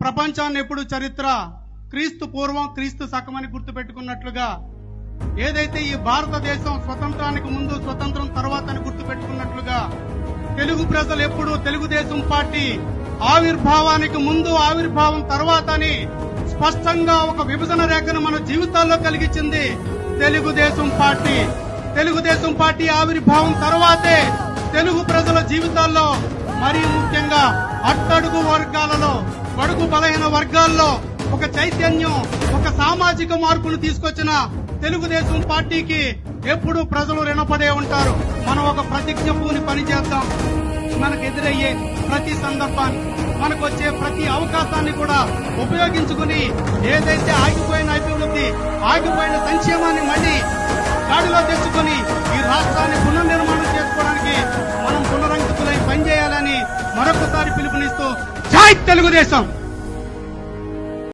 ప్రపంచాన్ని ఎప్పుడు చరిత్ర క్రీస్తు పూర్వం క్రీస్తు శకమని గుర్తుపెట్టుకున్నట్లుగా, ఏదైతే ఈ భారతదేశం స్వతంత్రానికి ముందు స్వతంత్రం తర్వాత అని గుర్తుపెట్టుకున్నట్లుగా, తెలుగు ప్రజలు ఎప్పుడు తెలుగుదేశం పార్టీ ఆవిర్భావానికి ముందు ఆవిర్భావం తర్వాత అని స్పష్టంగా ఒక విభజన రేఖను మన జీవితాల్లో కలిగించింది తెలుగుదేశం పార్టీ. తెలుగుదేశం పార్టీ ఆవిర్భావం తర్వాతే తెలుగు ప్రజల జీవితాల్లో, మరీ ముఖ్యంగా అట్టడుగు వర్గాలలో, బడుగు బలహీన వర్గాల్లో ఒక చైతన్యం, ఒక సామాజిక మార్పును తీసుకొచ్చిన తెలుగుదేశం పార్టీకి ఎప్పుడు ప్రజలు రుణపడే ఉంటారు. మనం ఒక ప్రతిజ్ఞ పూని పనిచేద్దాం. మనకు ఎదురయ్యే ప్రతి సందర్భాన్ని, మనకు వచ్చే ప్రతి అవకాశాన్ని కూడా ఉపయోగించుకుని ఏదైతే ఆగిపోయిన అభివృద్ధి, ఆగిపోయిన సంక్షేమాన్ని మళ్లీ గాడిలో తెచ్చుకుని ఈ రాష్ట్రాన్ని పునర్నిర్మాణం చేసుకోవడానికి మనం పునరంకితులై పనిచేయాలని మరొకసారి పిలుపునిస్తూ జై తెలుగుదేశం.